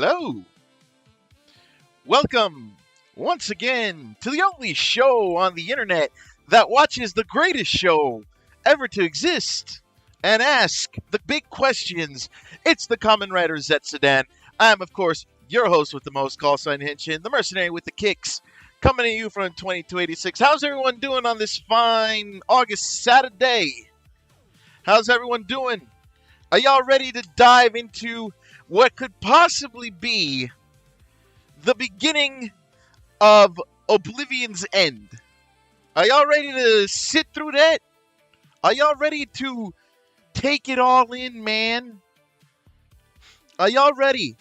Hello. Welcome once again to the only show on the internet that watches the greatest show ever to exist and ask the big questions. It's the Kamen Rider ZEZTZ-udan. I'm, of course, your host with the most call sign Henshin, the mercenary with the kicks, coming to you from 2286. How's everyone doing on this fine August Saturday? How's everyone doing? Are y'all ready to dive into what could possibly be the beginning of Oblivion's end? Are y'all ready to sit through that? Are y'all ready to take it all in, man? Are y'all ready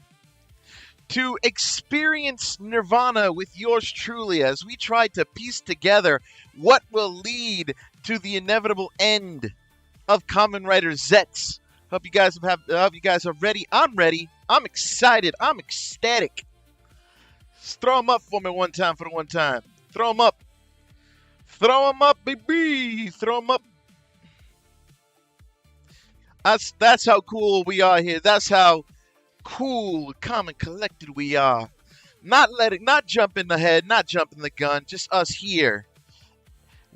to experience Nirvana with yours truly as we try to piece together what will lead to the inevitable end of Kamen Rider ZEZTZ? Hope you guys are ready. I'm ready. I'm excited. I'm ecstatic. Just throw them up for me one time for the one time. Throw them up. Throw them up, baby. Throw them up. That's how cool we are here. That's how cool, calm, and collected we are. Not jumping the head, not jumping the gun. Just us here,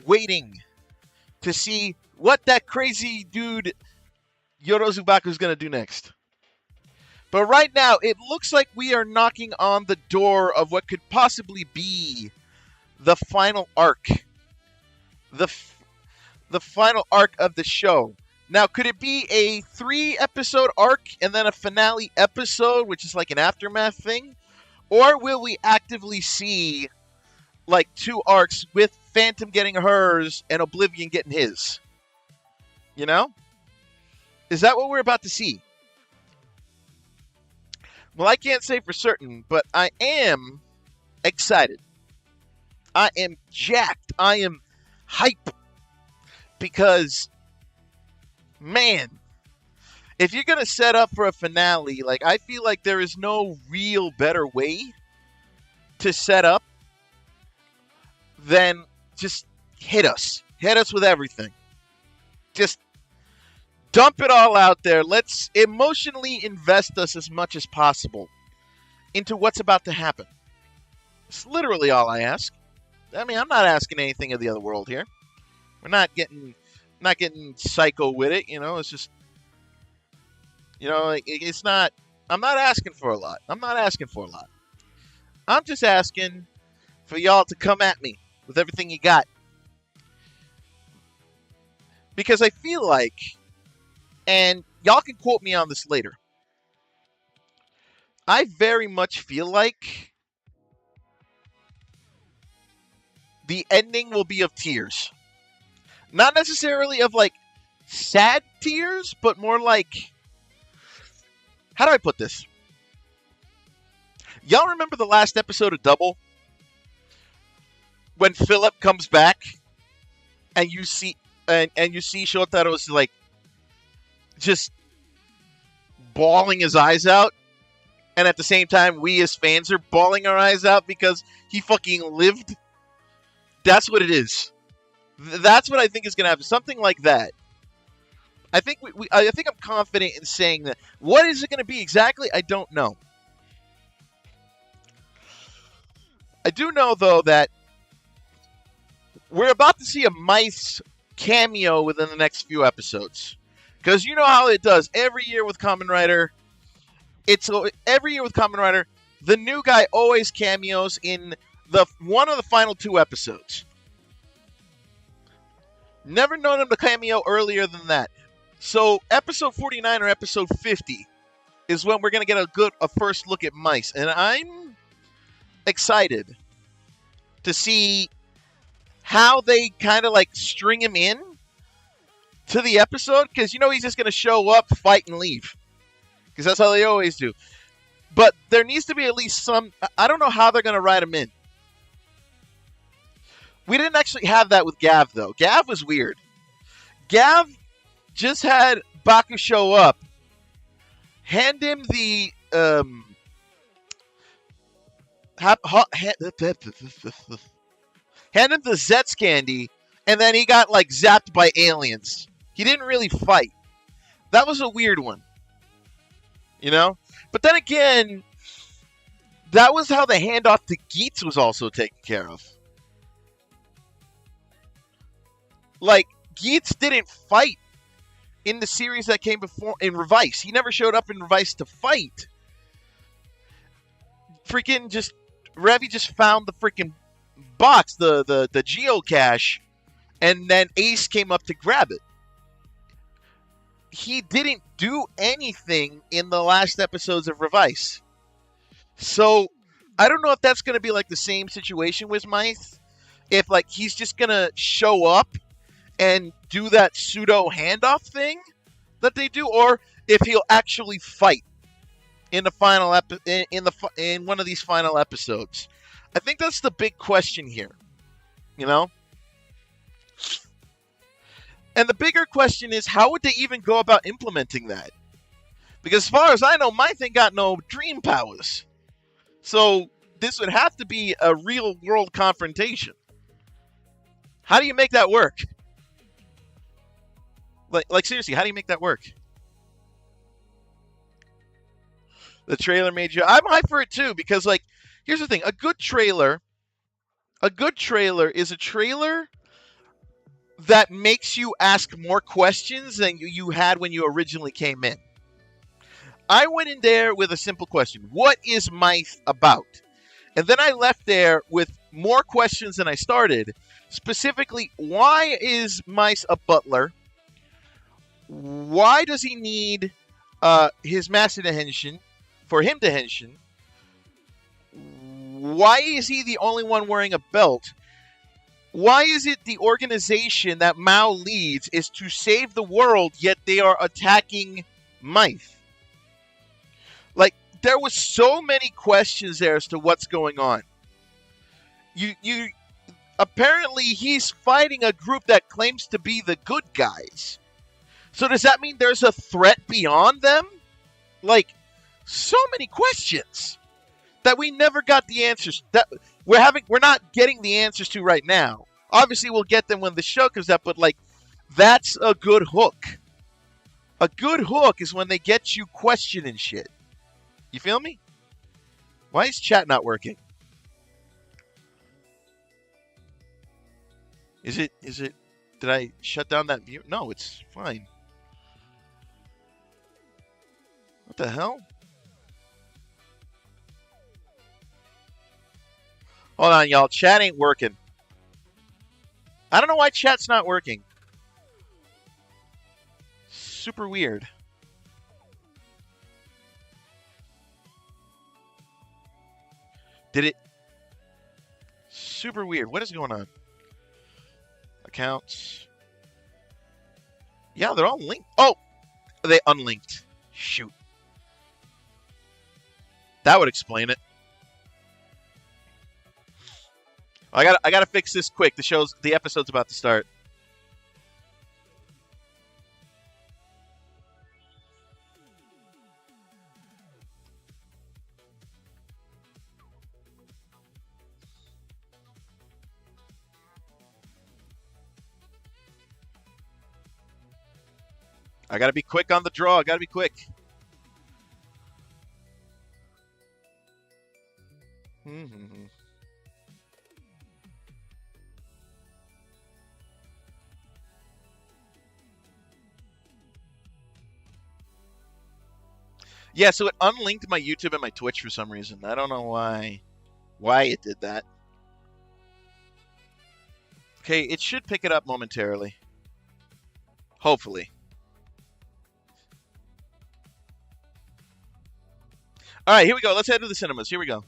waiting to see what that crazy dude Yorozubaku is going to do next. But right now, it looks like we are knocking on the door of what could possibly be the final arc. The final arc of the show. Now, could it be a 3-episode arc and then a finale episode, which is like an aftermath thing? Or will we actively see like 2 arcs with Phantom getting hers and Oblivion getting his? You know? Is that what we're about to see? Well, I can't say for certain, but I am excited. I am jacked. I am hype. Because, man, if you're going to set up for a finale, like, I feel like there is no real better way to set up than just hit us. Hit us with everything. Just dump it all out there. Let's emotionally invest us as much as possible into what's about to happen. It's literally all I ask. I mean, I'm not asking anything of the other world here. We're not getting psycho with it, you know. It's just, you know, it's not. I'm not asking for a lot. I'm just asking for y'all to come at me with everything you got, because I feel like, and y'all can quote me on this later, I very much feel like the ending will be of tears. Not necessarily of, like, sad tears, but more like, how do I put this? Y'all remember the last episode of Double? When Philip comes back, and you see Shotaro's, like, just bawling his eyes out, and at the same time we as fans are bawling our eyes out because he fucking lived. That's what it is. That's what I think is going to happen. Something like that. I think I think I'm confident in saying that. What is it going to be exactly? I don't know. I do know, though, that we're about to see a Mice cameo within the next few episodes. Because you know how it does. Every year with Kamen Rider, the new guy always cameos in one of the final 2 episodes. Never known him to cameo earlier than that. So episode 49 or episode 50 is when we're going to get a first look at Mice. And I'm excited to see how they kind of like string him in to the episode, because you know he's just going to show up, fight, and leave. Because that's how they always do. But there needs to be at least some. I don't know how they're going to write him in. We didn't actually have that with Gav, though. Gav was weird. Gav just had Baku show up, hand him the hand him the Zetz candy, and then he got like zapped by aliens. He didn't really fight. That was a weird one. You know? But then again, That was how the handoff to Geets was also taken care of. Like, Geets didn't fight in the series that came before in Revice. He never showed up in Revice to fight. Freaking just Revy just found the freaking box, the geocache, and then Ace came up to grab it. He didn't do anything in the last episodes of Revice. So I don't know if that's going to be like the same situation with Myth. If like he's just going to show up and do that pseudo handoff thing that they do, or if he'll actually fight in the final in one of these final episodes. I think that's the big question here, you know? And the bigger question is, how would they even go about implementing that? Because as far as I know, Myth ain't got no dream powers. So this would have to be a real world confrontation. How do you make that work? Like seriously, how do you make that work? The trailer made you... I'm hyped for it too, because like, here's the thing. A good trailer is a trailer that makes you ask more questions than you had when you originally came in. I went in there with a simple question. What is Myth about? And then I left there with more questions than I started. Specifically, why is Myth a butler? Why does he need his master to henshin? For him to henshin? Why is he the only one wearing a belt? Why is it the organization that Mao leads is to save the world, yet they are attacking Myth? Like, there was so many questions there as to what's going on. You apparently he's fighting a group that claims to be the good guys. So does that mean there's a threat beyond them? Like, so many questions that we never got the answers that we're not getting the answers to right now. Obviously we'll get them when the show comes out, but like, that's a good hook. A good hook is when they get you questioning shit. You feel me? Why is chat not working? Is it did I shut down that view? No, it's fine. What the hell? Hold on, y'all. Chat ain't working. I don't know why chat's not working. Super weird. Did it? Super weird. What is going on? Accounts. Yeah, they're all linked. Oh! They unlinked. Shoot. That would explain it. I gotta fix this quick. The episode's about to start. I gotta be quick on the draw. I gotta be quick. Yeah, so it unlinked my YouTube and my Twitch for some reason. I don't know why it did that. Okay, it should pick it up momentarily. Hopefully. All right, here we go. Let's head to the cinemas. Here we go.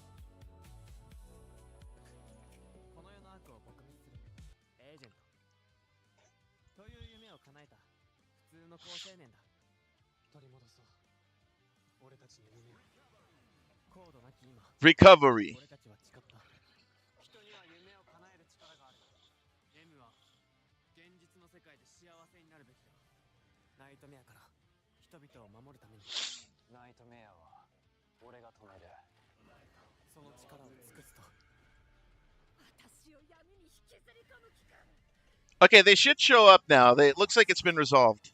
Recovery. Okay, they should show up now. It looks like it's been resolved.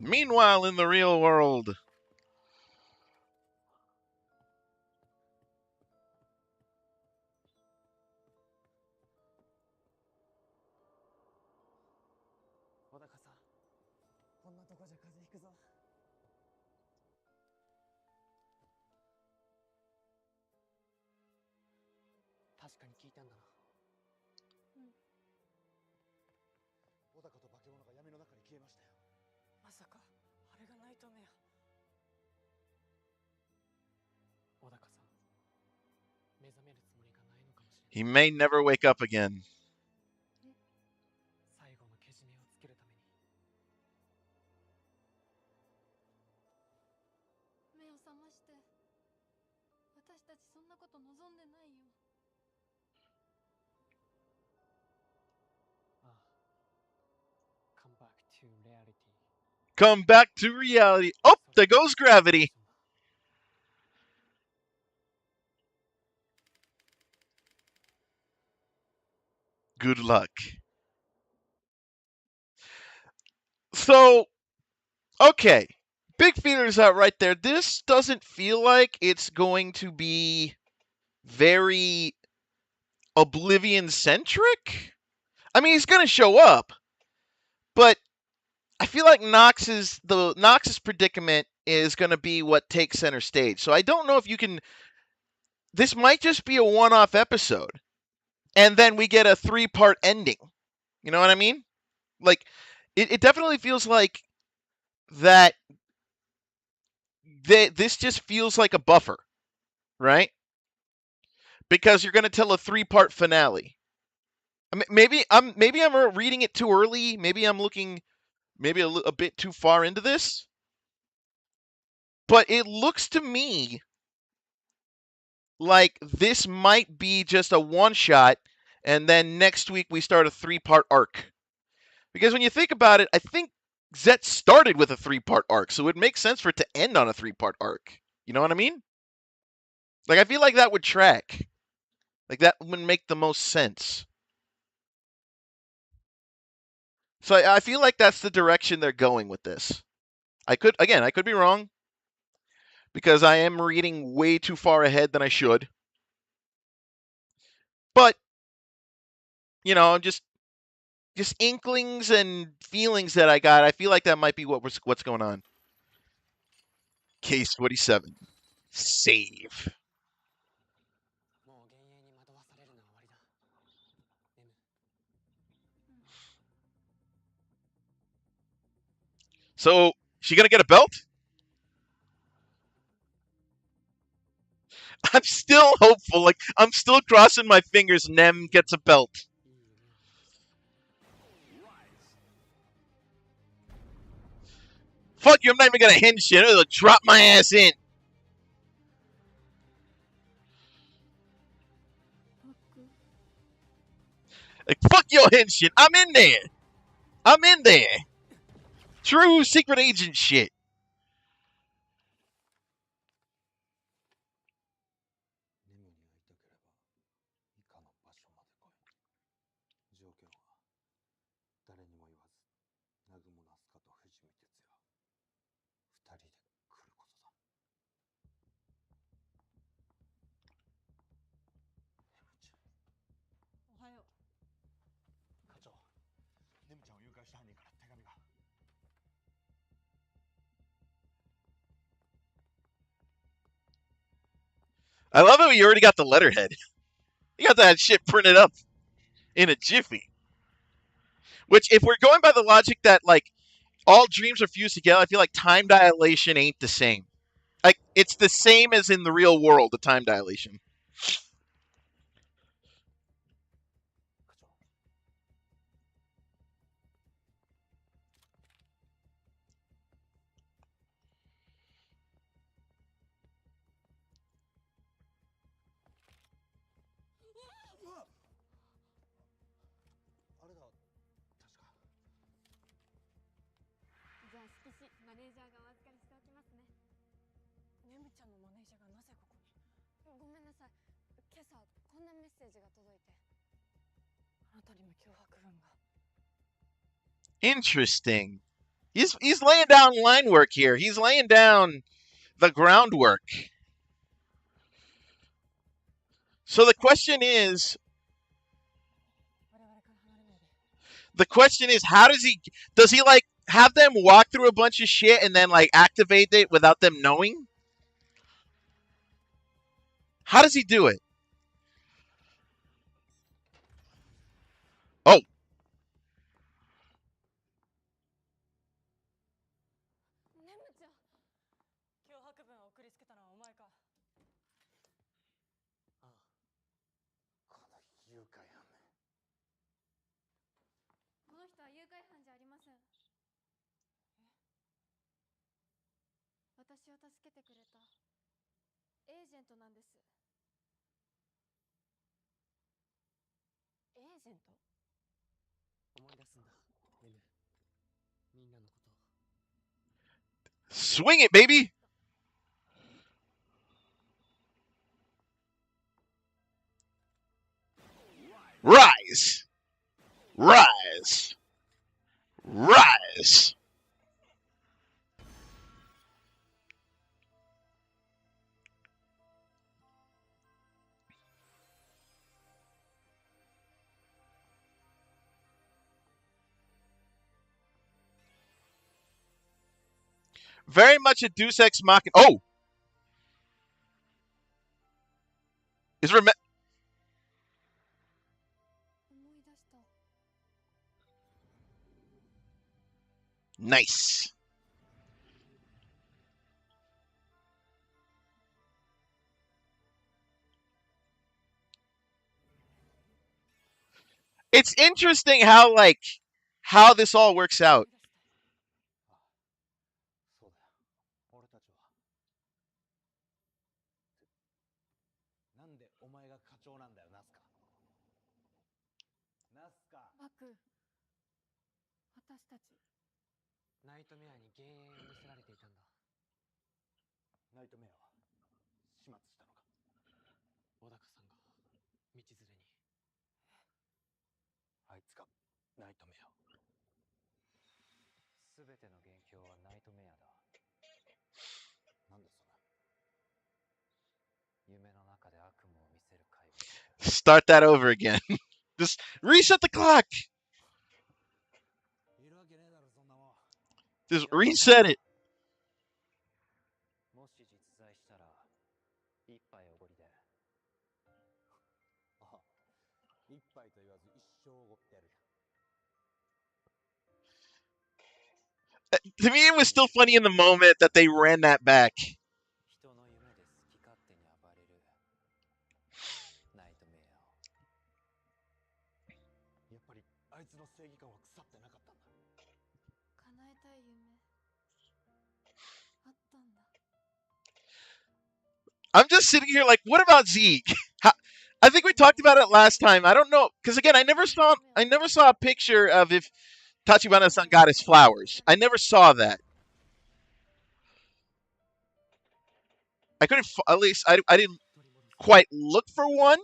Meanwhile, in the real world. He may never wake up again. Come back to reality. Oh, there goes gravity. Good luck. So, okay. Big feelers out right there. This doesn't feel like it's going to be very Oblivion-centric. I mean, he's going to show up, but I feel like Nox's predicament is going to be what takes center stage. So I don't know if you can. This might just be a one-off episode, and then we get a 3-part ending. You know what I mean? Like, it definitely feels like that. This just feels like a buffer, right? Because you're going to tell a 3-part finale. I mean, maybe I'm reading it too early. Maybe I'm looking a bit too far into this. But it looks to me like this might be just a one-shot, and then next week we start a 3-part arc. Because when you think about it, I think ZET started with a 3-part arc, so it would make sense for it to end on a 3-part arc. You know what I mean? Like, I feel like that would track. Like, that would make the most sense. So I feel like that's the direction they're going with this. I could be wrong, because I am reading way too far ahead than I should. But, just inklings and feelings that I got. I feel like that might be what's going on. Case 47. Save. So, she gonna get a belt? I'm still hopeful. Like, I'm still crossing my fingers Nem gets a belt. Fuck you, I'm not even gonna hinge shit. I'm gonna drop my ass in. Like, fuck your hinge shit. I'm in there. I'm in there. True secret agent shit. I love how you already got the letterhead. You got that shit printed up in a jiffy. Which, if we're going by the logic that, like, all dreams are fused together, I feel like time dilation ain't the same. Like, it's the same as in the real world, the time dilation. Interesting. He's laying down line work here. He's laying down the groundwork. So the question is, how does he like have them walk through a bunch of shit and then like activate it without them knowing? How does he do it? Oh. Swing it, baby. Rise. Rise. Rise. Very much a Deus Ex Machina. Oh! Is nice. It's interesting how this all works out. Start that over again. Just reset the clock. Just reset it. To me, it was still funny in the moment that they ran that back. I'm just sitting here like, what about Zeke? I think we talked about it last time. I don't know, because again, I never saw a picture of if Tachibana-san got his flowers. I never saw that. I couldn't, at least I didn't quite look for one.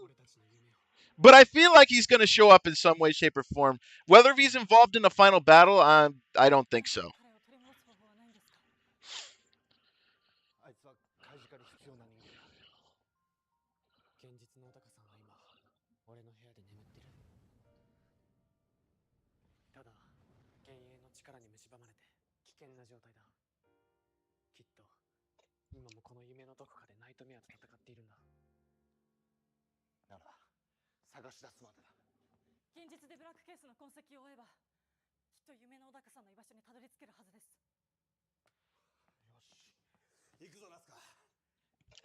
But I feel like he's going to show up in some way, shape, or form. Whether he's involved in the final battle, I don't think so.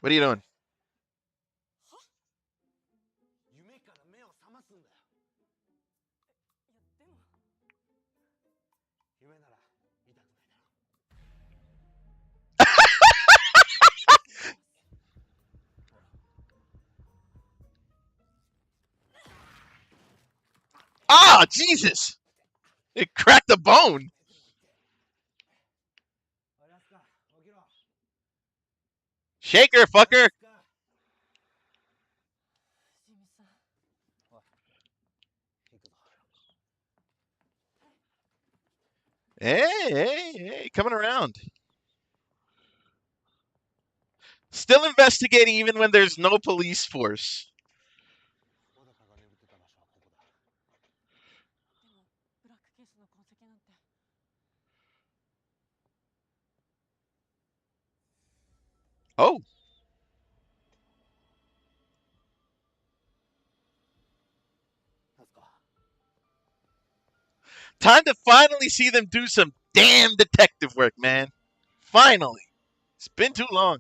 What are you doing? Ah, Jesus! It cracked the bone. Shake her, fucker. Hey, coming around. Still investigating even when there's no police force. Oh. Time to finally see them do some damn detective work, man. Finally. It's been too long.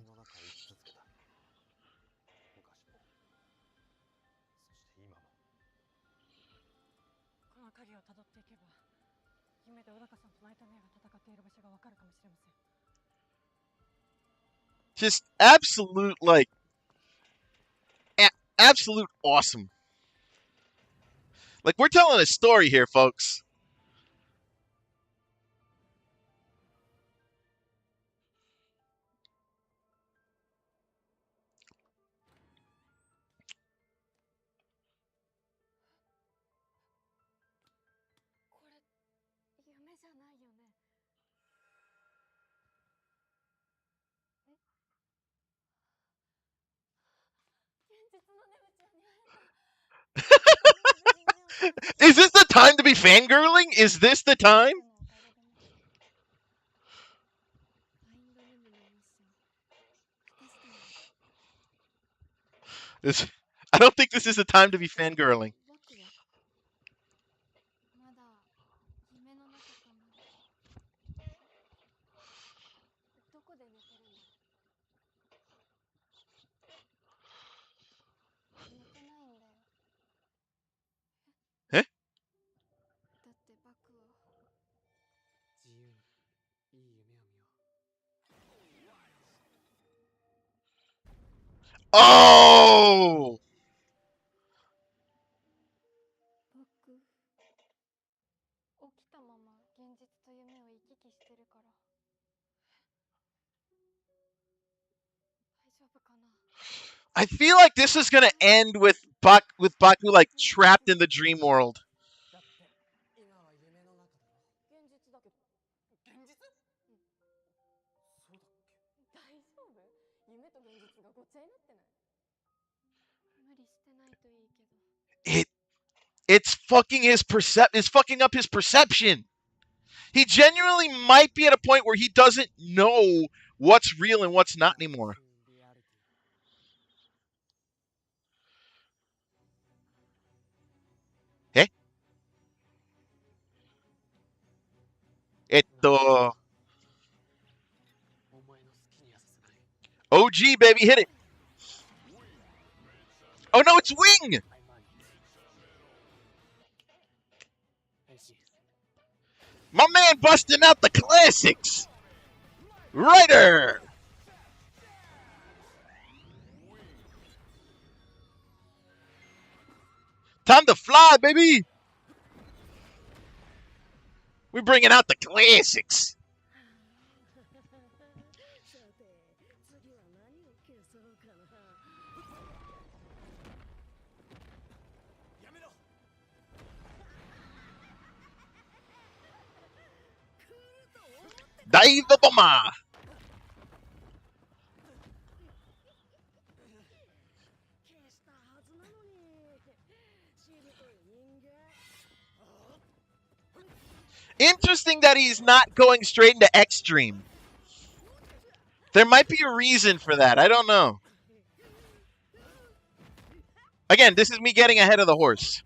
Just absolute, like, absolute awesome. Like, we're telling a story here, folks. Is this the time to be fangirling? Is this the time? I don't think this is the time to be fangirling. Huh? Oh! I feel like this is gonna end with Baku like trapped in the dream world. It it's fucking it's fucking up his perception. He genuinely might be at a point where he doesn't know what's real and what's not anymore. Eh? OG baby, hit it. Oh no, it's Wing. My man busting out the classics. Ryder. Time to fly, baby. We're bringing out the classics. Dive the bomber. Interesting that he's not going straight into Extreme. There might be a reason for that. I don't know. Again, this is me getting ahead of the horse.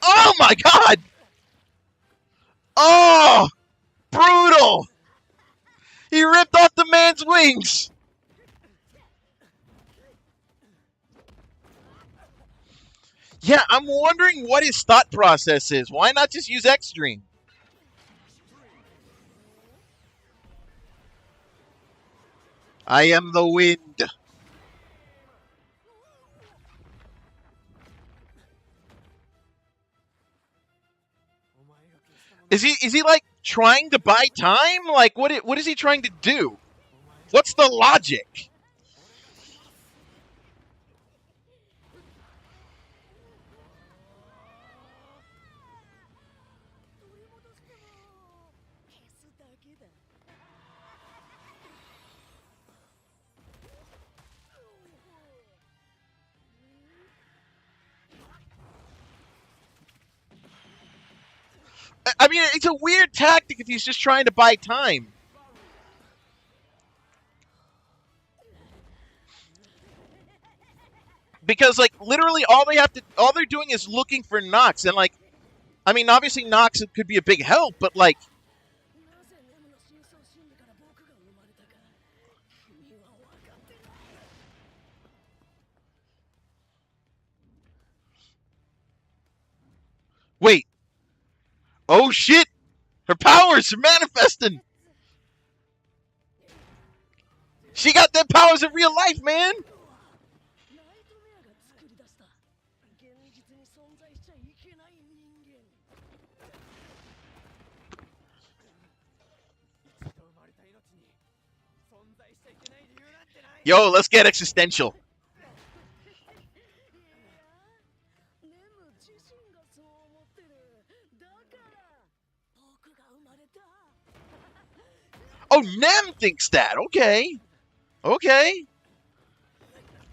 Oh my god! Oh! Brutal! He ripped off the man's wings! Yeah, I'm wondering what his thought process is. Why not just use Extreme? I am the wind. Is he like trying to buy time? Like what is he trying to do? What's the logic? I mean, it's a weird tactic if he's just trying to buy time. Because, like, literally all they're doing is looking for Nox. And, like, I mean, obviously Nox could be a big help, but, like, wait. Oh, shit. Her powers are manifesting. She got them powers in real life, man. Yo, let's get existential. Oh, Nem thinks that. Okay. Okay.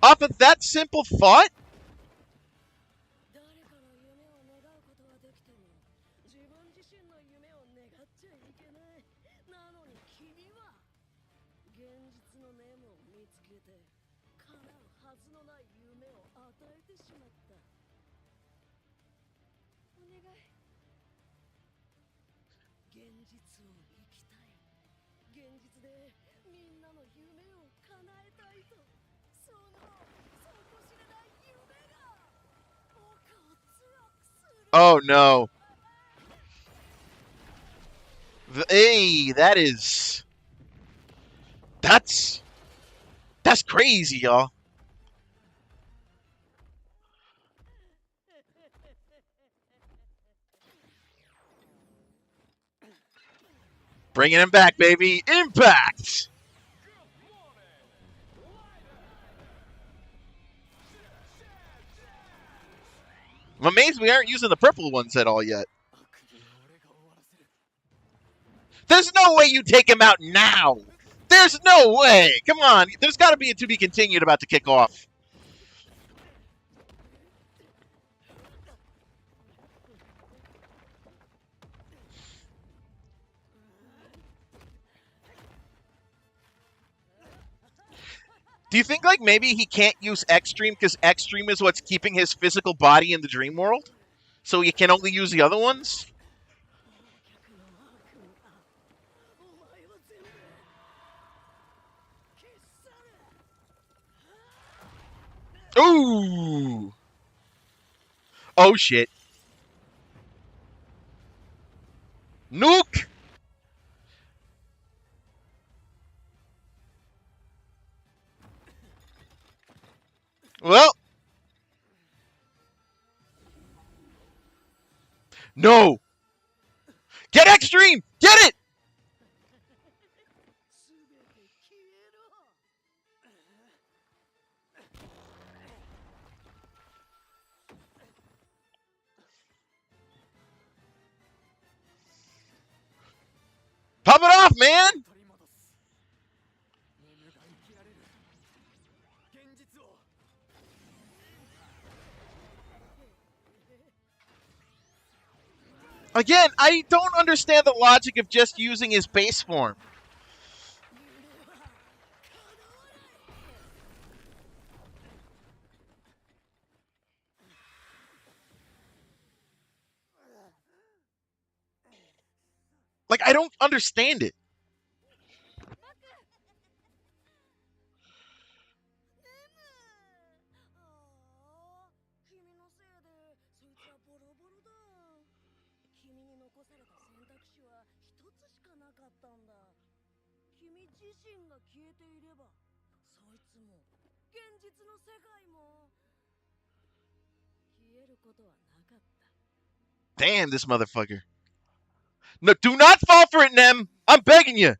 Off of that simple thought? Oh, no. Hey, that's crazy, y'all. Bringing him back, baby. Impact. I'm amazed we aren't using the purple ones at all yet. There's no way you take him out now. There's no way. Come on. There's got to be a to be continued about to kick off. Do you think, like, maybe he can't use X-Stream because X-Stream is what's keeping his physical body in the dream world? So he can only use the other ones? Ooh! Oh, shit. Nuke! Well. No! Get Extreme! Get it! Pop it off, man! Again, I don't understand the logic of just using his base form. Like, I don't understand it. Damn, this motherfucker. No, do not fall for it, Nem. I'm begging you.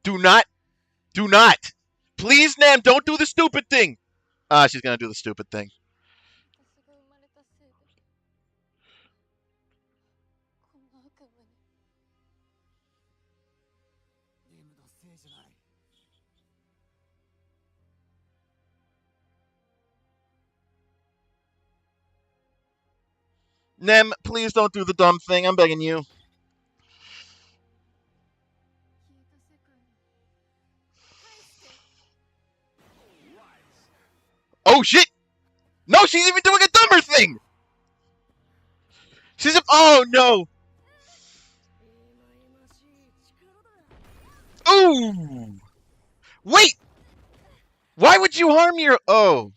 Do not. Do not. Please, Nam, don't do the stupid thing. She's gonna do the stupid thing. Nem, please don't do the dumb thing. I'm begging you. Oh shit! No, she's even doing a dumber thing. She's oh no. Ooh. Wait. Why would you harm your oh?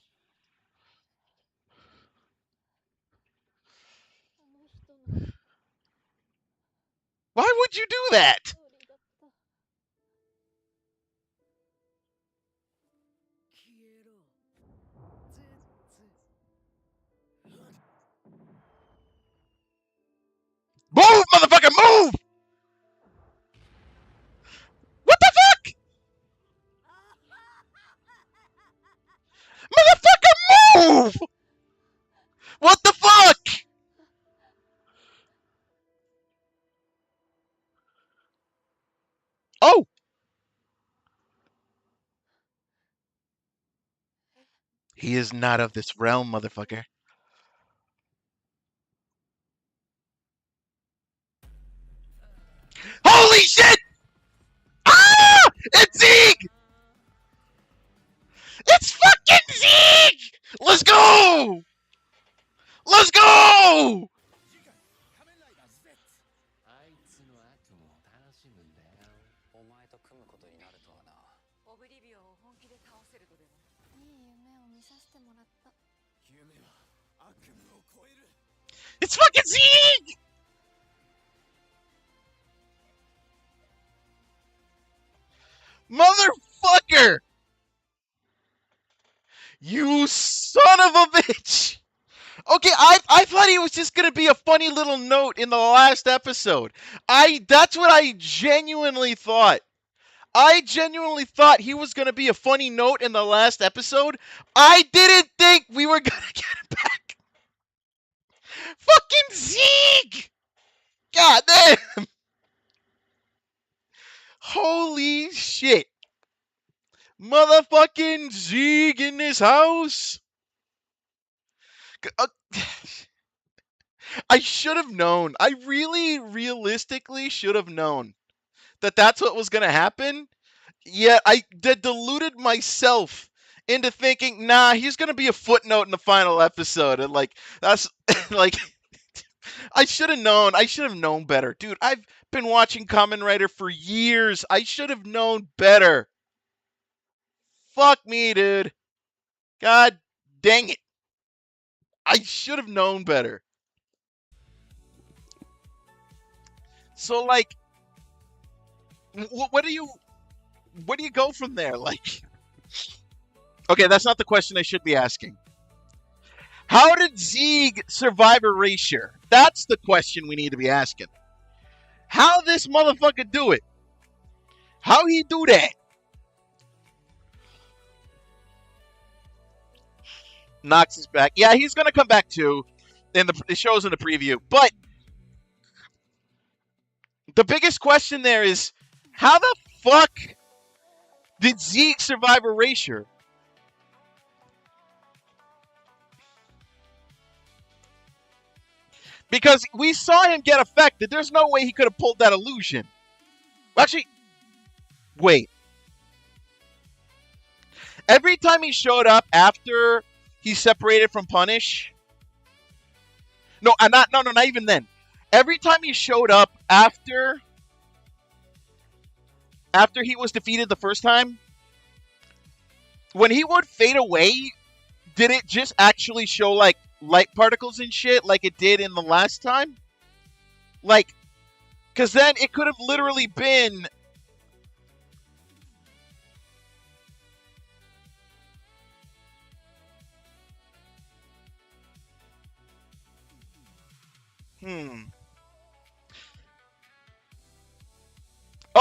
Why would you do that? Move, motherfucker, move! What the fuck? Motherfucker, move! What the fuck? Oh! He is not of this realm, motherfucker. Holy shit! Ah! It's Zeke! It's fucking Zeke! Let's go! Let's go! It's fucking Zeke! Motherfucker! You son of a bitch! Okay, I thought he was just gonna be a funny little note in the last episode. That's what I genuinely thought. I genuinely thought he was gonna be a funny note in the last episode. I didn't think we were gonna get him back. Fucking Zeke! God damn! Holy shit! Motherfucking Zeke in this house! I should have known. I really, realistically should have known that that's what was going to happen. Yet I deluded myself into thinking, nah, he's going to be a footnote in the final episode. And, like, that's, like, I should have known. I should have known better. Dude, I've been watching Kamen Rider for years. I should have known better. Fuck me, dude. God dang it. I should have known better. So, like, what do you go from there? Like, okay, that's not the question I should be asking. How did Zeke survive erasure? That's the question we need to be asking. How this motherfucker do it? How he do that? Knox is back. Yeah, he's gonna come back too. It shows in the preview. But the biggest question there is, how the fuck did Zeke survive erasure? Because we saw him get affected. There's no way he could have pulled that illusion. Actually, wait. Every time he showed up after he separated from Punish. No, not even then. Every time he showed up after he was defeated the first time, when he would fade away, did it just actually show like light particles and shit like it did in the last time? Like, because then it could have literally been...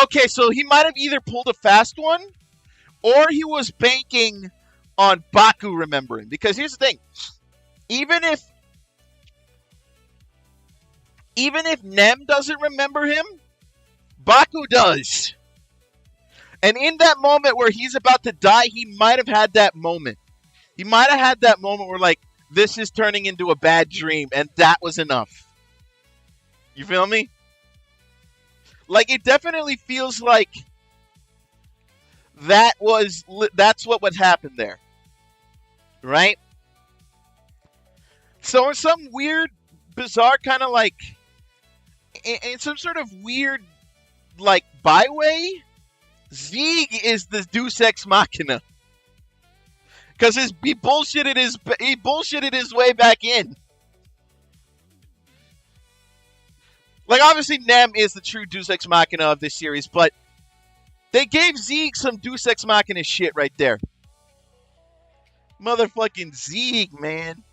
Okay, so he might have either pulled a fast one, or he was banking on Baku remembering. Because here's the thing, even if Nem doesn't remember him, Baku does. And in that moment where he's about to die, he might have had that moment. He might have had that moment where, like, this is turning into a bad dream, and that was enough. You feel me? Like, it definitely feels like that's what would happen there. Right? So in some weird, bizarre kind of like, in some sort of weird, like, byway, Zeeg is the Deus Ex Machina. Because he bullshitted his way back in. Like, obviously, Nem is the true Deus Ex Machina of this series, but they gave Zeeg some Deus Ex Machina shit right there. Motherfucking Zeeg, man.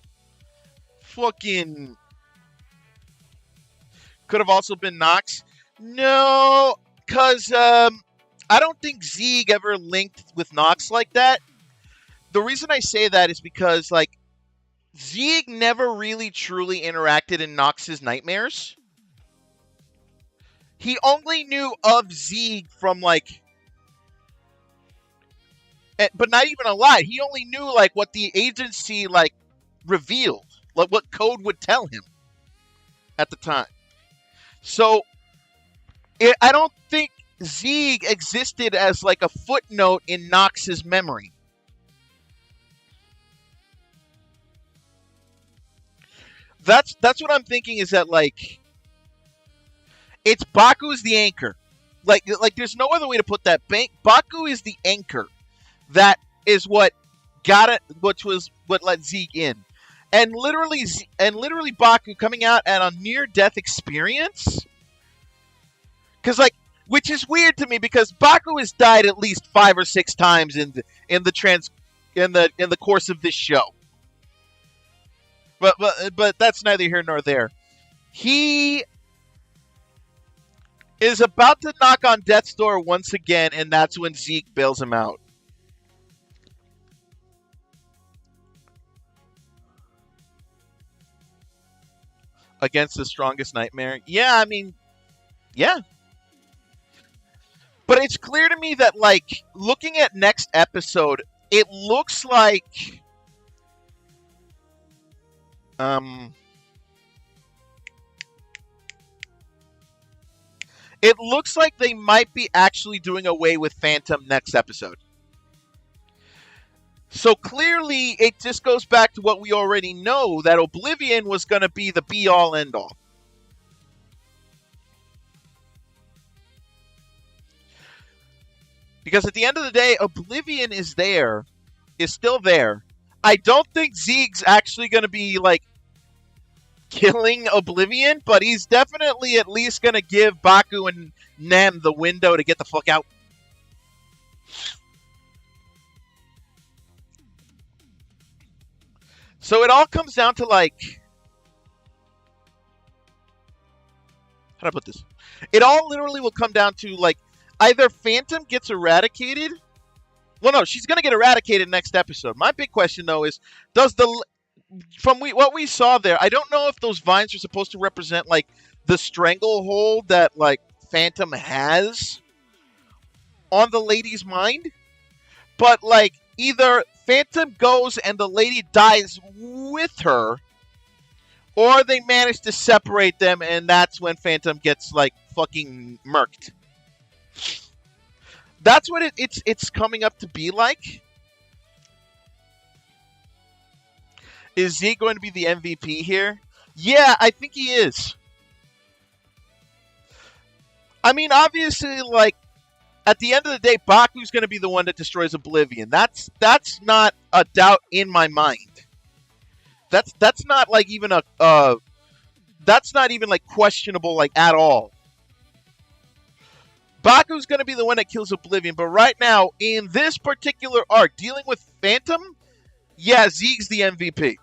Fucking... Could have also been Nox. No, because I don't think Zeeg ever linked with Nox like that. The reason I say that is because, like, Zeeg never really truly interacted in Nox's nightmares. He only knew of Zeeg from, like... But not even a lot. He only knew, like, what the agency, like, revealed. Like, what code would tell him at the time. So, I don't think Zeeg existed as, like, a footnote in Nox's memory. That's what I'm thinking, is that, like, it's Baku's the anchor. Like there's no other way to put that. Baku is the anchor. That is what got it, which was what let Zeeg in. And literally Baku coming out at a near-death experience. Because, like, which is weird to me, because Baku has died at least 5 or 6 times in the course of this show. But that's neither here nor there. He is about to knock on death's door once again, and that's when Zeke bails him out. Against the strongest nightmare? Yeah, I mean, yeah. But it's clear to me that, like, looking at next episode, it looks like... It looks like they might be actually doing away with Phantom next episode. So clearly, it just goes back to what we already know, that Oblivion was going to be the be-all, end-all. Because at the end of the day, Oblivion is still there. I don't think Zeeg's actually going to be, like, killing Oblivion, but he's definitely at least going to give Baku and Nem the window to get the fuck out. So it all comes down to, like... How do I put this? It all literally will come down to, like, either Phantom gets eradicated... Well, no, she's going to get eradicated next episode. My big question, though, is... From what we saw there, I don't know if those vines are supposed to represent, like, the stranglehold that, like, Phantom has on the lady's mind. But, like, either Phantom goes and the lady dies with her, or they manage to separate them, and that's when Phantom gets, like, fucking murked. That's what it's coming up to be like. Is Zeke going to be the MVP here? Yeah, I think he is. I mean, obviously, like, at the end of the day, Baku's going to be the one that destroys Oblivion. That's not a doubt in my mind. That's not like even that's not even like questionable, like, at all. Baku's going to be the one that kills Oblivion, but right now, in this particular arc, dealing with Phantom, yeah, Zeke's the MVP.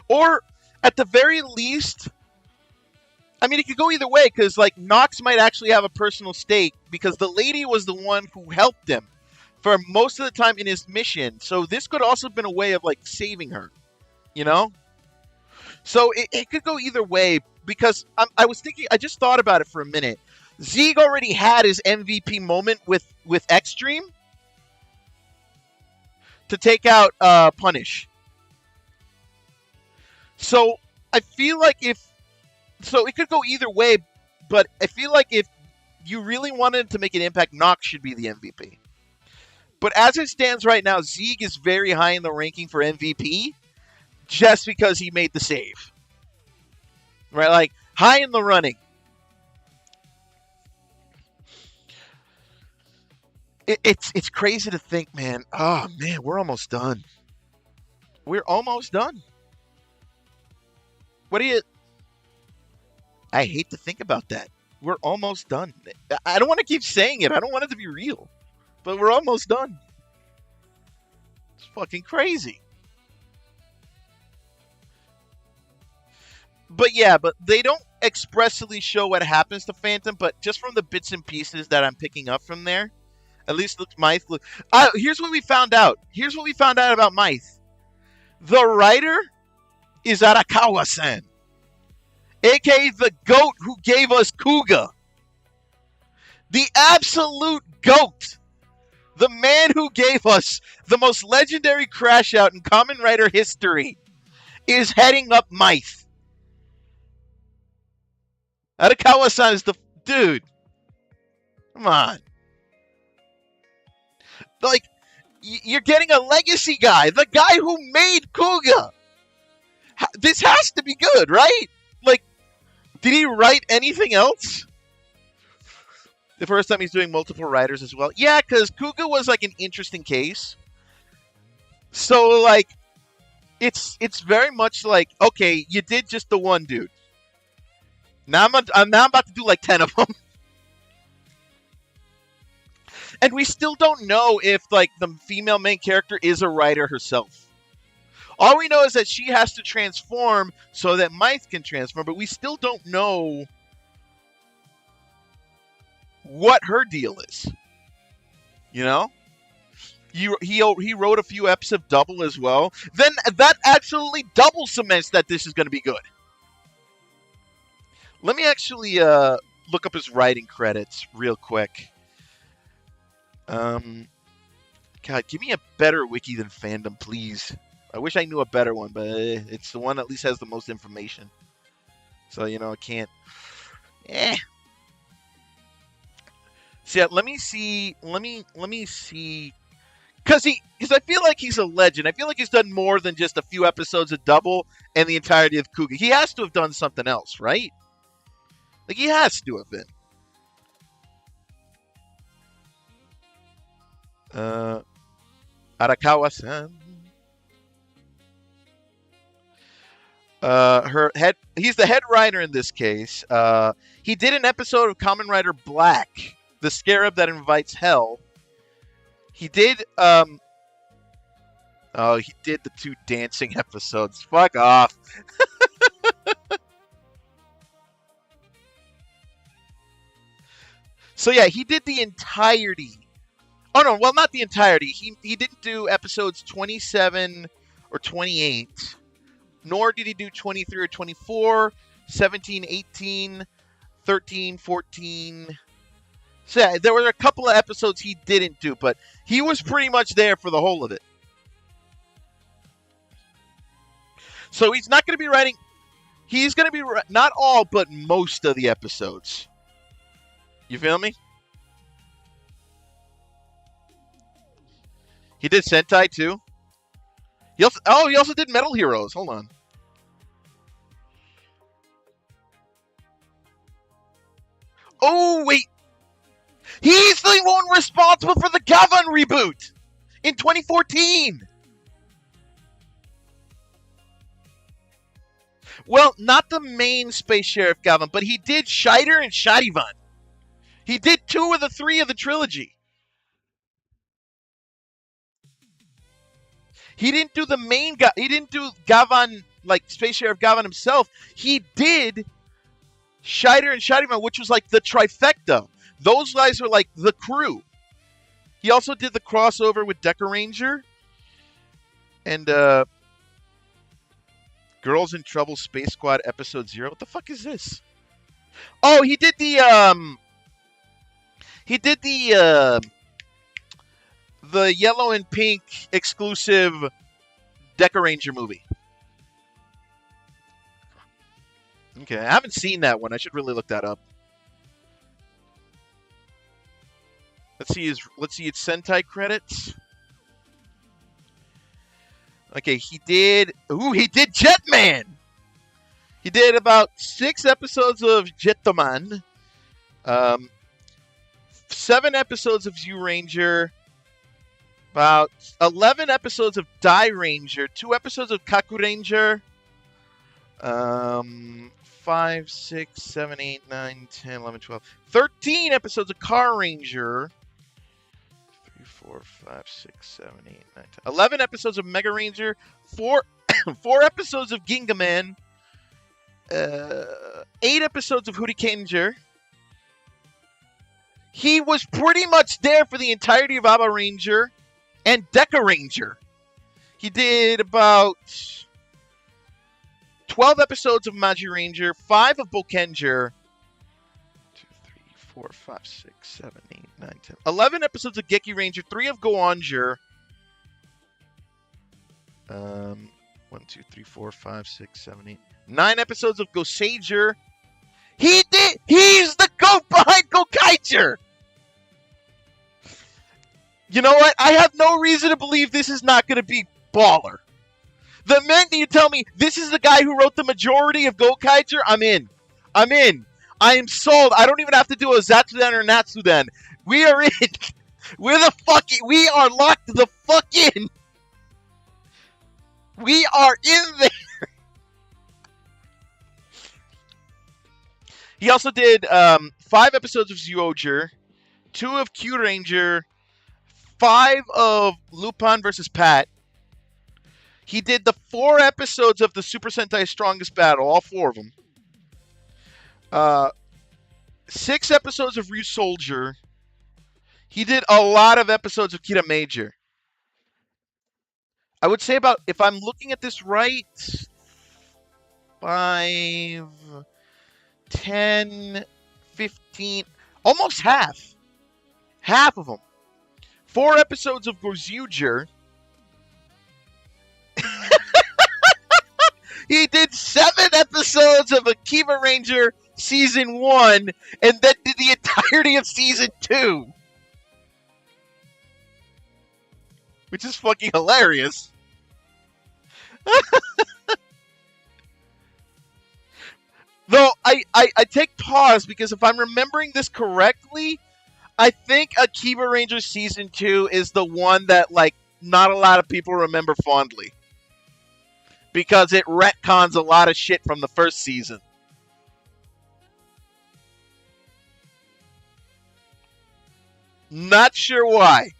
Or, at the very least, I mean, it could go either way because, like, Nox might actually have a personal stake because the lady was the one who helped him for most of the time in his mission. So this could also have been a way of, like, saving her, you know? So it could go either way because I was thinking, I just thought about it for a minute. Zeke already had his MVP moment with Extreme to take out Punish. So I feel like so it could go either way, but I feel like if you really wanted to make an impact, Nox should be the MVP. But as it stands right now, Zeke is very high in the ranking for MVP just because he made the save. Right? Like, high in the running. It's crazy to think, man. Oh, man, we're almost done. We're almost done. What do you... I hate to think about that. We're almost done. I don't want to keep saying it. I don't want it to be real. But we're almost done. It's fucking crazy. But yeah, but they don't expressly show what happens to Phantom, but just from the bits and pieces that I'm picking up from there, at least Mythe. Here's what we found out. Here's what we found out about Mythe. The writer is Arakawa-san, a.k.a. the goat who gave us Kuga. The absolute goat. The man who gave us the most legendary crash out in Kamen Rider history is heading up Mythe. Arakawa-san is the dude. Come on. Like, you're getting a legacy guy. The guy who made Kuga. This has to be good, right? Like, did he write anything else? The first time he's doing multiple writers as well. Yeah, because Kuga was like an interesting case. So, like, it's very much like, okay, you did just the one dude. Now I'm about to do like 10 of them. And we still don't know if, like, the female main character is a writer herself. All we know is that she has to transform so that Mythe can transform, but we still don't know what her deal is. You know? He wrote a few episodes of Double as well. Then that absolutely double cements that this is going to be good. Let me actually look up his writing credits real quick. God, give me a better wiki than Fandom, please. I wish I knew a better one, but it's the one that at least has the most information. So, you know, I can't... So, yeah, let me see... Let me see... Because I feel like he's a legend. I feel like he's done more than just a few episodes of Double and the entirety of Kuga. He has to have done something else, right? Like, he has to have been. Arakawa-san. He's the head writer in this case. He did an episode of Kamen Rider Black, the scarab that invites hell. He did he did the 2 dancing episodes. Fuck off. So yeah, he did the entirety. Oh no, well, not the entirety. He didn't do episodes 27 or 28, nor did he do 23 or 24, 17, 18, 13, 14. So yeah, there were a couple of episodes he didn't do, but he was pretty much there for the whole of it. So he's not going to be writing. He's going to be not all, but most of the episodes. You feel me? He did Sentai too. He also did Metal Heroes. Hold on. Oh wait, he's the one responsible for the Gavan reboot in 2014. Well, not the main Space Sheriff Gavan, but he did Shider and Shadivan. He did 2 of the 3 of the trilogy. He didn't do the main guy. He didn't do Gavan, like Space Sheriff Gavan himself. He did Scheider and Scheiderman, which was like the trifecta. Those guys are like the crew. He also did the crossover with Decker Ranger and Girls in Trouble Space Squad Episode 0. What the fuck is this? Oh, he did the yellow and pink exclusive Decker Ranger movie. Okay, I haven't seen that one. I should really look that up. Let's see its Sentai credits. Okay, he did Jetman. He did about 6 episodes of Jetman, 7 episodes of Zyuranger, about 11 episodes of Dai Ranger, 2 episodes of Kaku Ranger, 5, 6, 7, 8, 9, 10, 11, 12, 13 episodes of Car Ranger, 3, 4, 5, 6, 7, 8, 9, 10, 11 episodes of Mega Ranger, 4 episodes of Gingaman, 8 episodes of Hurricaneger. He was pretty much there for the entirety of Aba Ranger and Deca Ranger. He did about 12 episodes of Magi Ranger, 5 of Bokenger, 2, 3, 4, 5, 6, 7, 8, 9, 10, 11 episodes of Geki Ranger, 3 of Goanger, 1, 2, 3, 4, 5, 6, 7, 8, 9 episodes of Goseiger. He's the goat behind Gokaiger! You know what? I have no reason to believe this is not going to be baller. The minute you tell me this is the guy who wrote the majority of Gokaiger, I'm in. I am sold. I don't even have to do a ZEZTZ-udan or Natsudan. We are in. We are locked the fuck in. We are in there. He also did 5 episodes of Zyuohger, 2 of Q Ranger, 5 of Lupin versus Pat. He did the 4 episodes of the Super Sentai Strongest Battle, all 4 of them. 6 episodes of Ryu Soldier. He did a lot of episodes of Kira Major. I would say about, if I'm looking at this right, 5, 10, 15, almost half. Half of them. 4 episodes of Gozyuger. He did 7 episodes of Akiba Ranger Season 1, and then did the entirety of Season 2. Which is fucking hilarious. Though, I take pause, because if I'm remembering this correctly, I think Akiba Ranger Season 2 is the one that, like, not a lot of people remember fondly. Because it retcons a lot of shit from the first season. Not sure why.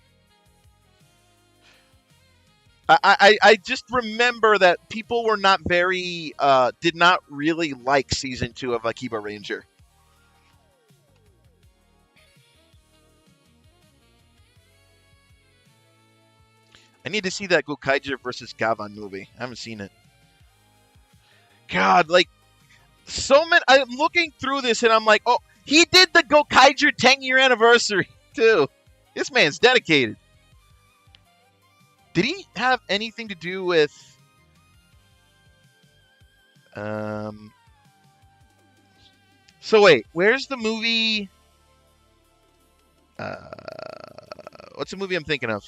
I just remember that people were not very, did not really like Season 2 of Akiba Ranger. I need to see that Gokaiger versus Gavan movie. I haven't seen it. God, like, so many. I'm looking through this and I'm like, oh, he did the Gokaiger 10-year anniversary, too. This man's dedicated. Did he have anything to do with... So wait, where's the movie... what's the movie I'm thinking of?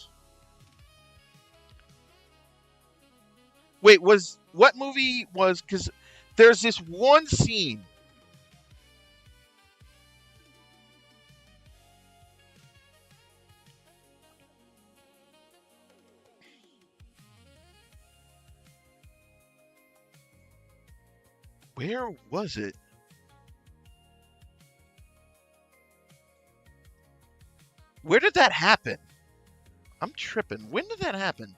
Wait, what movie was... Because there's this one scene... Where was it? Where did that happen? I'm tripping. When did that happen?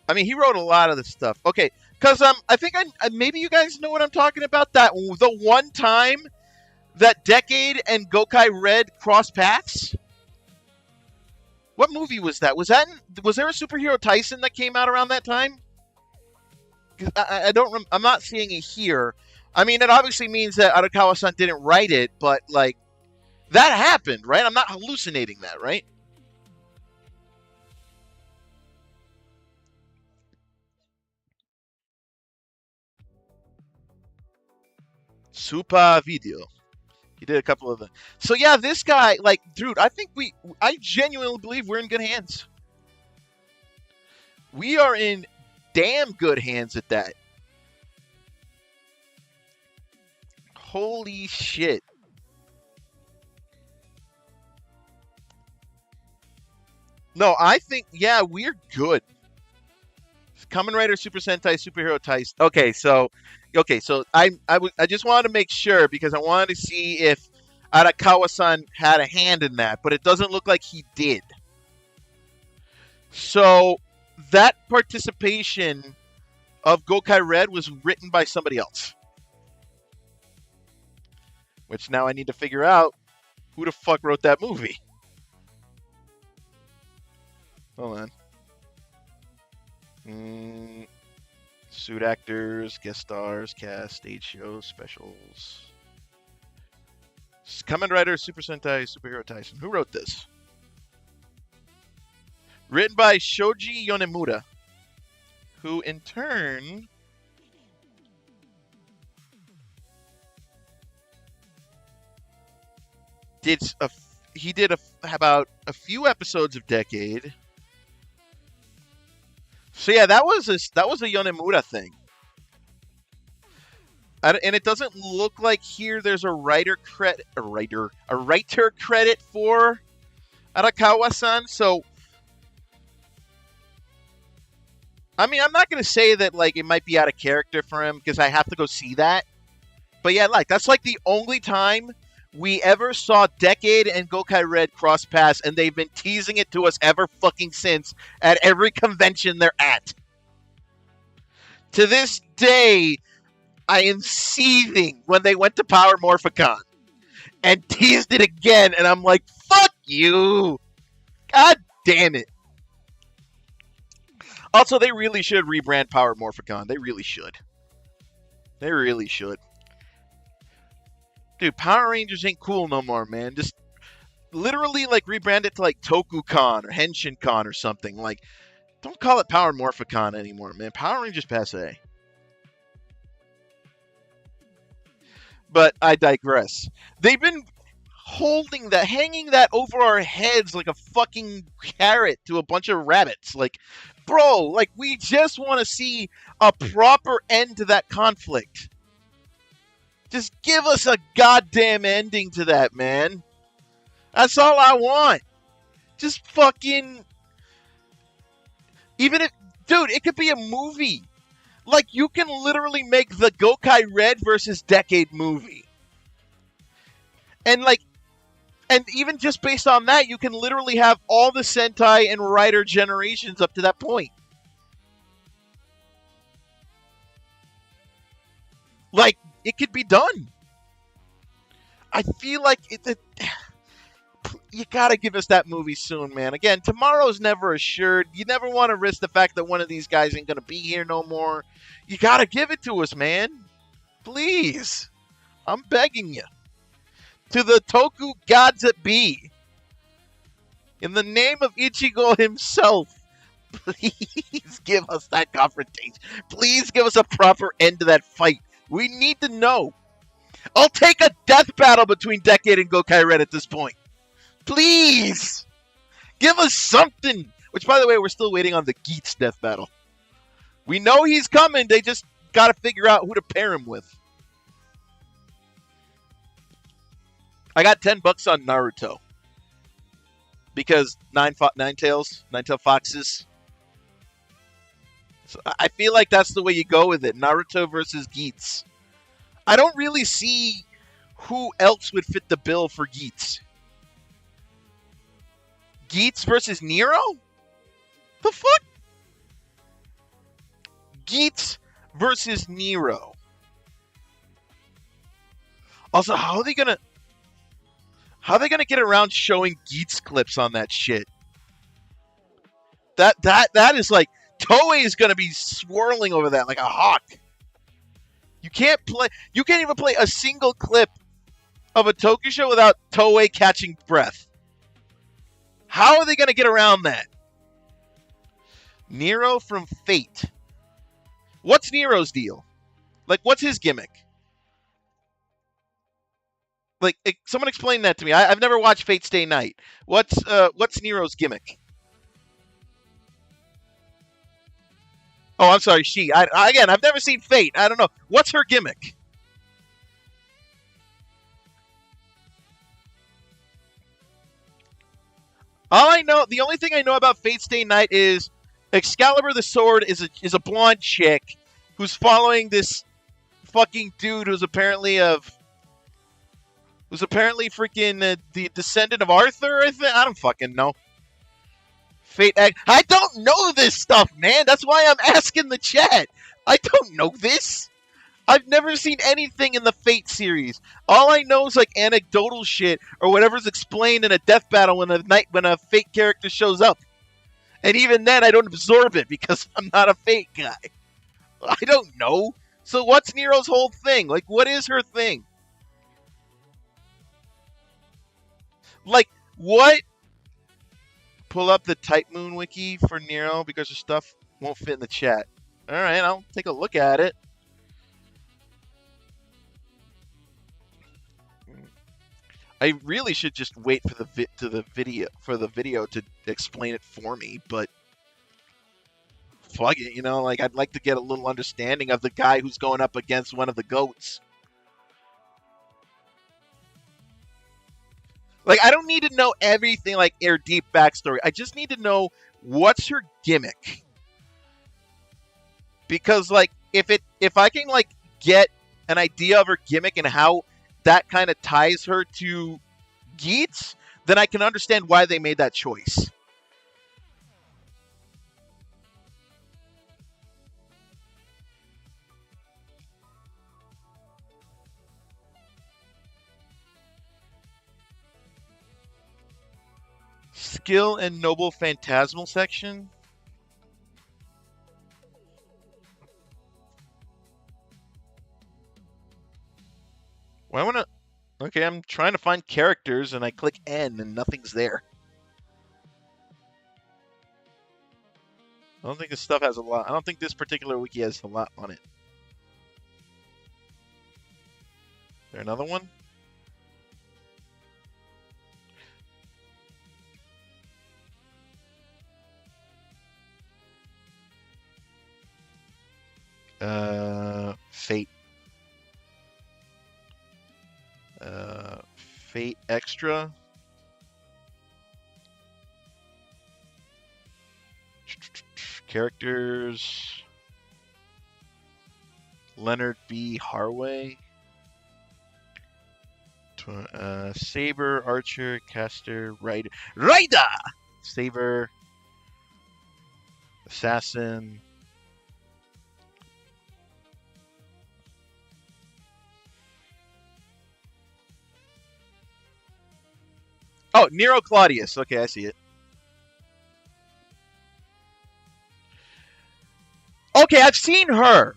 I mean, he wrote a lot of the stuff. Okay, because I think maybe you guys know what I'm talking about. That the one time that Decade and Gokai Red cross paths. What movie was that? Was there a Superhero Tyson that came out around that time? I don't. I'm not seeing it here. I mean, it obviously means that Arakawa-san didn't write it, but like that happened, right? I'm not hallucinating that, right? Super Video. He did a couple of them. So yeah, this guy, like, dude, I genuinely believe we're in good hands. We are in damn good hands at that. Holy shit. No, I think, yeah, we're good. Kamen Rider Super Sentai Superhero Tyson. Okay, so I just wanted to make sure because I wanted to see if Arakawa-san had a hand in that, but it doesn't look like he did. So that participation of Gokai Red was written by somebody else. Which now I need to figure out who the fuck wrote that movie. Hold on. Suit actors, guest stars, cast, stage shows, specials. Kamen Rider Super Sentai Superhero Tyson. Who wrote this? Written by Shoji Yonemura, who in turn did about a few episodes of Decade. So yeah, that was a Yonemura thing, and it doesn't look like here there's a writer credit for Arakawa-san. So I mean, I'm not gonna say that like it might be out of character for him because I have to go see that. But yeah, like that's like the only time we ever saw Decade and Gokai Red cross paths, and they've been teasing it to us ever fucking since at every convention they're at. To this day, I am seething when they went to Power Morphicon and teased it again, and I'm like, fuck you! God damn it. Also, they really should rebrand Power Morphicon. They really should. They really should. Dude, Power Rangers ain't cool no more, man. Just literally like rebrand it to like TokuCon or HenshinCon or something. Like, don't call it Power Morphicon anymore, man. Power Rangers passe. But I digress. They've been hanging that over our heads like a fucking carrot to a bunch of rabbits. Like, bro, like we just want to see a proper end to that conflict. Just give us a goddamn ending to that, man. That's all I want. Just fucking... Even if... Dude, it could be a movie. Like, you can literally make the Gokai Red versus Decade movie. And, like... And even just based on that, you can literally have all the Sentai and Rider generations up to that point. Like, it could be done. I feel like you gotta give us that movie soon, man. Again, tomorrow's never assured. You never want to risk the fact that one of these guys ain't gonna be here no more. You gotta give it to us, man. Please. I'm begging you. To the Toku gods that be. In the name of Ichigo himself, please give us that confrontation. Please give us a proper end to that fight. We need to know. I'll take a death battle between Decade and Gokai Red at this point. Please! Give us something! Which, by the way, we're still waiting on the ZEZTZ death battle. We know he's coming, they just gotta figure out who to pair him with. I got $10 on Naruto. Because Nine-Tail Foxes. So I feel like that's the way you go with it. Naruto versus ZEZTZ. I don't really see who else would fit the bill for ZEZTZ. ZEZTZ versus Nero? The fuck? Geets versus Nero. Also, how are they gonna get around showing Geets clips on that shit? That is like Toei is gonna be swirling over that like a hawk. You can't even play a single clip of a Toku show without Toei catching breath. How are they gonna get around that? Nero from Fate. What's Nero's deal? Like, what's his gimmick? Like, someone explain that to me. I've never watched Fate Stay Night. What's Nero's gimmick? Oh, I'm sorry, she. Again, I've never seen Fate. I don't know. What's her gimmick? The only thing I know about Fate Stay Night is Excalibur the Sword is a blonde chick who's following this fucking dude who's apparently freaking the descendant of Arthur. I don't fucking know. I don't know this stuff, man. That's why I'm asking the chat. I don't know this. I've never seen anything in the Fate series. All I know is like anecdotal shit or whatever's explained in a death battle when a Fate character shows up. And even then, I don't absorb it because I'm not a Fate guy. I don't know. So what's Nero's whole thing? Like, what is her thing? Like, what? Pull up the Type Moon wiki for Nero because her stuff won't fit in the chat. All right, I'll take a look at it. I really should just wait for the video to explain it for me, but fuck it, like I'd like to get a little understanding of the guy who's going up against one of the goats. Like, I don't need to know everything, like her deep backstory. I just need to know what's her gimmick. Because like if I can like get an idea of her gimmick and how that kind of ties her to Geets, then I can understand why they made that choice. Skill and Noble Phantasmal section. Well, I want to... Okay, I'm trying to find characters, and I click N, and nothing's there. I don't think this stuff has a lot. I don't think this particular wiki has a lot on it. Is there another one? Fate. Fate Extra. Characters. Leonard B. Harway. Saber, Archer, Caster, Rider. Saber. Assassin. Oh, Nero Claudius. Okay, I see it. Okay, I've seen her.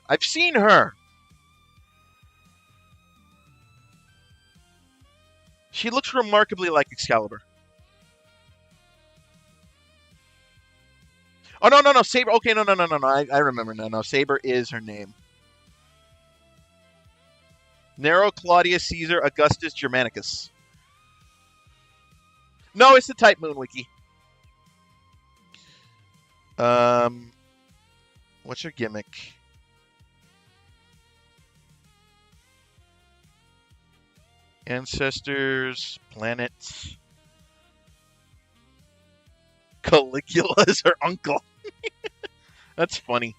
She looks remarkably like Excalibur. Oh, no, Saber. Okay, no. I remember now. No, Saber is her name. Nero Claudius Caesar Augustus Germanicus. No, it's the Type Moon wiki. What's your gimmick? Ancestors, planets. Caligula is her uncle. That's funny.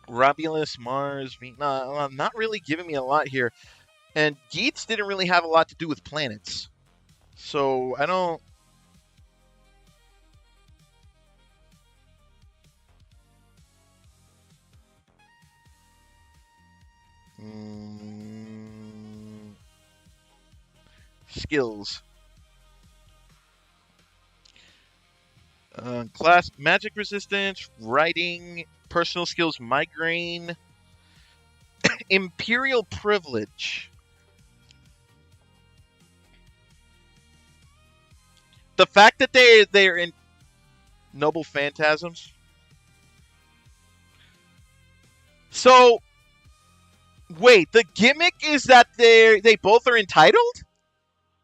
Romulus, Mars, not really giving me a lot here. And Geets didn't really have a lot to do with planets. So, I don't... Skills. Class magic resistance, writing, personal skills, migraine, imperial privilege. The fact that they're in noble phantasms. So wait, the gimmick is that they both are entitled?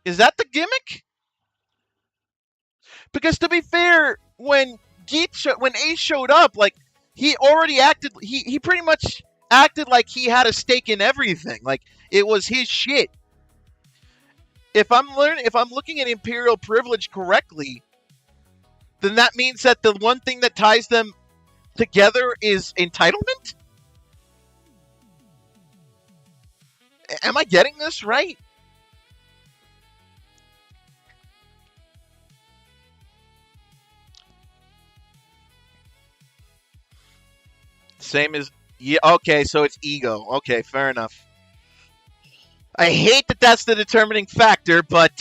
Is that the gimmick? Because to be fair, when Ace showed up, like he already acted. He pretty much acted like he had a stake in everything. Like it was his shit. If I'm looking at imperial privilege correctly, then that means that the one thing that ties them together is entitlement. Am I getting this right? Same as yeah. Okay, so it's ego. Okay, fair enough. I hate that that's the determining factor, but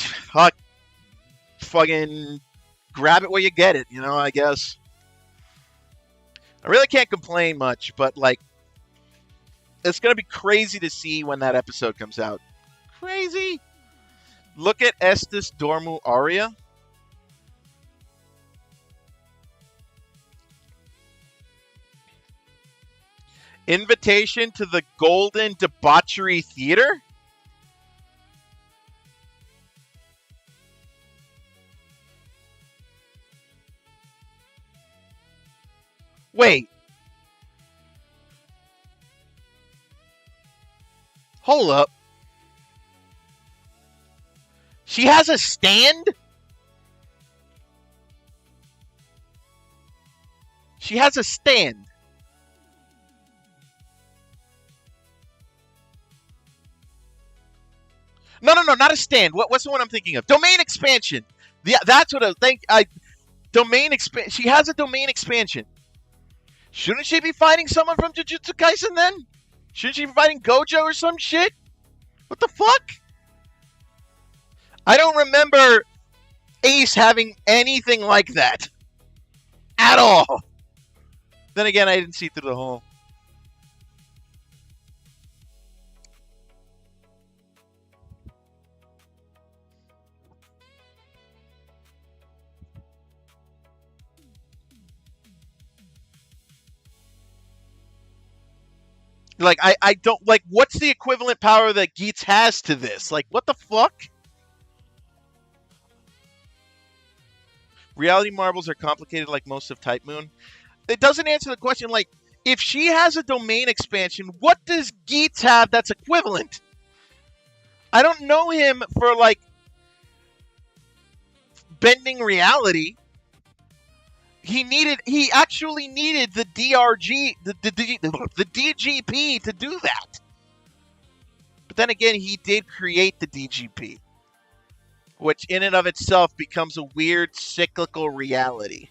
fucking grab it where you get it. You know, I guess. I really can't complain much, but like, it's gonna be crazy to see when that episode comes out. Crazy. Look at Estes Dormu Aria. Invitation to the Golden Debauchery Theater? Wait. Hold up. She has a stand? She has a stand. No, not a stand. What's the one I'm thinking of? Domain expansion. Yeah, that's what I think. Domain expansion. She has a domain expansion. Shouldn't she be fighting someone from Jujutsu Kaisen then? Shouldn't she be fighting Gojo or some shit? What the fuck? I don't remember Ace having anything like that. At all. Then again, I didn't see through the hole. Like, I don't, like, what's the equivalent power that Geats has to this? Like, what the fuck? Reality marbles are complicated like most of Type Moon. It doesn't answer the question, like, if she has a domain expansion, what does Geats have that's equivalent? I don't know him for, like, bending reality. He actually needed the DRG, the DGP to do that. But then again, he did create the DGP, which in and of itself becomes a weird cyclical reality.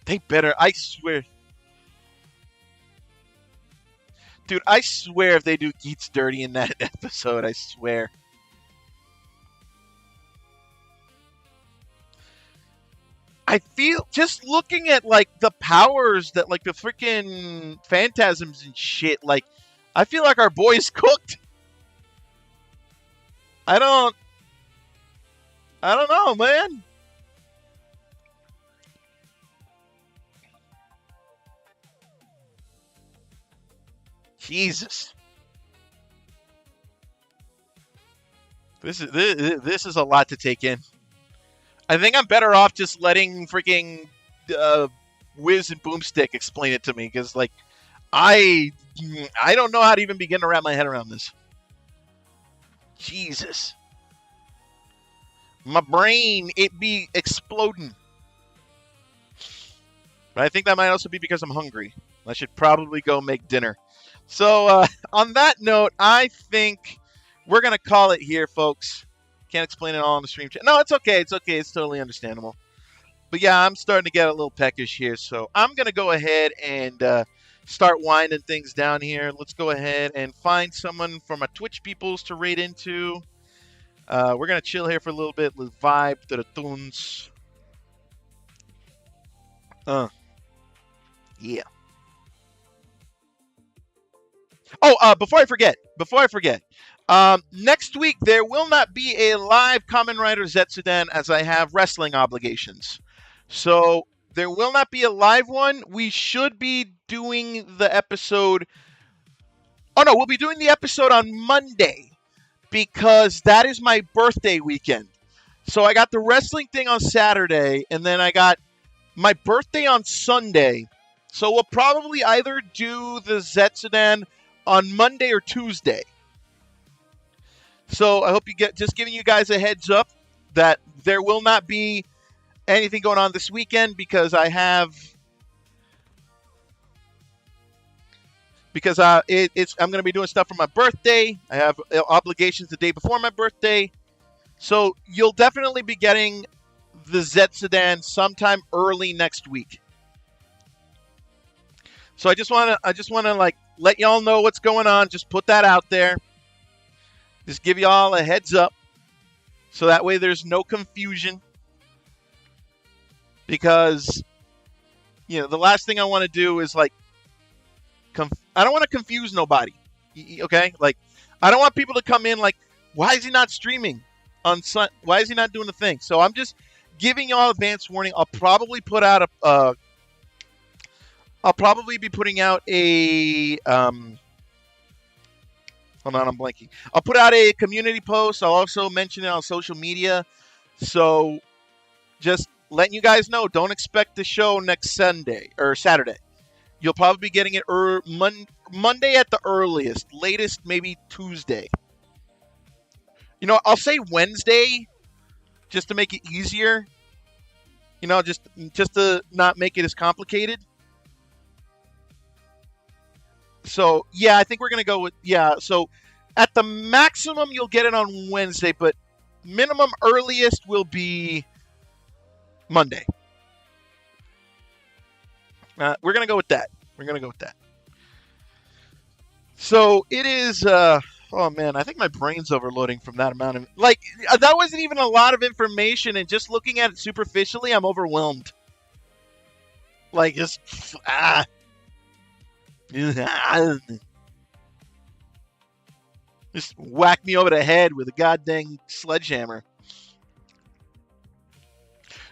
They better, I swear. Dude, I swear if they do Geats dirty in that episode, I swear. I feel, just looking at, like, the powers that, like, the freaking phantasms and shit, like, I feel like our boy's cooked. I don't know, man. Jesus. This is a lot to take in. I think I'm better off just letting freaking Wiz and Boomstick explain it to me, because, like, I don't know how to even begin to wrap my head around this. Jesus. My brain, it be exploding. But I think that might also be because I'm hungry. I should probably go make dinner. So, on that note, I think we're going to call it here, folks. Can't explain it all on the stream chat. No, it's okay. It's okay. It's totally understandable. But yeah, I'm starting to get a little peckish here. So I'm going to go ahead and start winding things down here. Let's go ahead and find someone from my Twitch peoples to raid into. We're going to chill here for a little bit. Let's vibe to the tunes. Yeah. Oh, before I forget, next week there will not be a live Kamen Rider ZEZTZ-udan as I have wrestling obligations. So there will not be a live one. We should be doing the episode. Oh no, we'll be doing the episode on Monday because that is my birthday weekend. So I got the wrestling thing on Saturday, and then I got my birthday on Sunday. So we'll probably either do the ZEZTZ-udan on Monday or Tuesday. So I hope you get, just giving you guys a heads up that there will not be anything going on this weekend because I have, because I'm going to be doing stuff for my birthday. I have obligations the day before my birthday. So you'll definitely be getting the ZEZTZ-udan sometime early next week. So I just want to like let y'all know what's going on. Just put that out there. Just give y'all a heads up. So that way there's no confusion. Because, you know, the last thing I want to do is like, I don't want to confuse nobody. Okay? Like, I don't want people to come in like, why is he not streaming on Sun? Why is he not doing the thing? So I'm just giving y'all advance warning. I'll probably put out I'll probably be putting out a, hold on, I'm blanking. I'll put out a community post. I'll also mention it on social media. So just letting you guys know, don't expect the show next Sunday or Saturday. You'll probably be getting it Monday at the earliest, latest maybe Tuesday. You know, I'll say Wednesday just to make it easier. You know, just to not make it as complicated. So, yeah, I think we're going to go with, yeah. So, at the maximum, you'll get it on Wednesday, but minimum earliest will be Monday. We're going to go with that. So, it is, oh, man, I think my brain's overloading from that amount of, like, that wasn't even a lot of information, and just looking at it superficially, I'm overwhelmed. Like, just, just whack me over the head with a goddamn sledgehammer.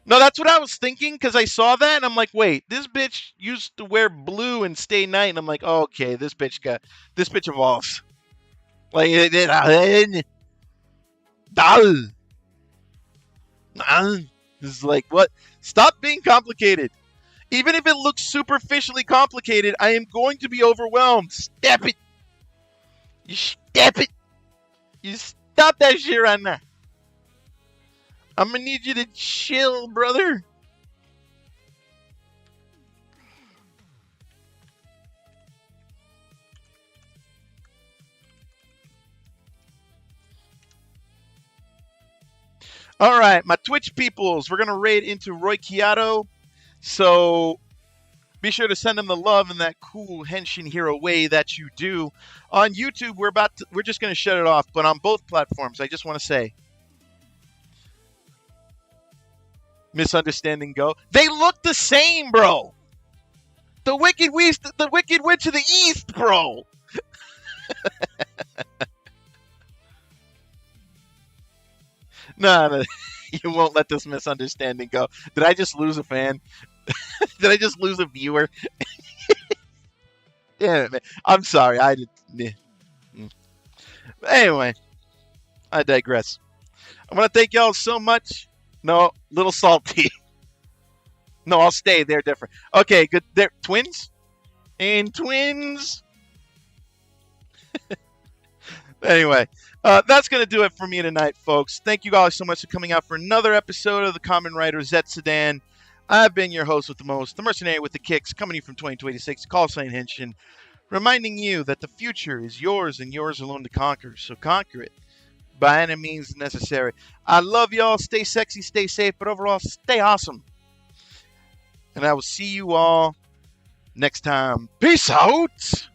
No, that's what I was thinking, because I saw that, and I'm like, wait, this bitch used to wear blue and stay night, and I'm like, oh, okay, this bitch evolves. Like, it's like, what? Stop being complicated. Even if it looks superficially complicated, I am going to be overwhelmed. Step it. You step it. You stop that shit right now. I'm going to need you to chill, brother. All right, my Twitch peoples. We're going to raid into Roy Kiato. So be sure to send him the love in that cool henshin hero way that you do. On YouTube, we're just going to shut it off, but on both platforms, I just want to say, misunderstanding go. They look the same, bro. The Wicked Witch of the East, bro. No, you won't let this misunderstanding go. Did I just lose a fan? Did I just lose a viewer? Yeah, man. I'm sorry. I did. Anyway, I digress. I want to thank y'all so much. No, little salty. No, I'll stay. They're different. Okay, good. They're twins? And twins? Anyway, that's going to do it for me tonight, folks. Thank you guys so much for coming out for another episode of the Kamen Rider ZEZTZ-udan. I've been your host with the most, the mercenary with the kicks, coming to you from 2286, call sign Henshin, reminding you that the future is yours and yours alone to conquer. So conquer it by any means necessary. I love y'all. Stay sexy, stay safe, but overall, stay awesome. And I will see you all next time. Peace out.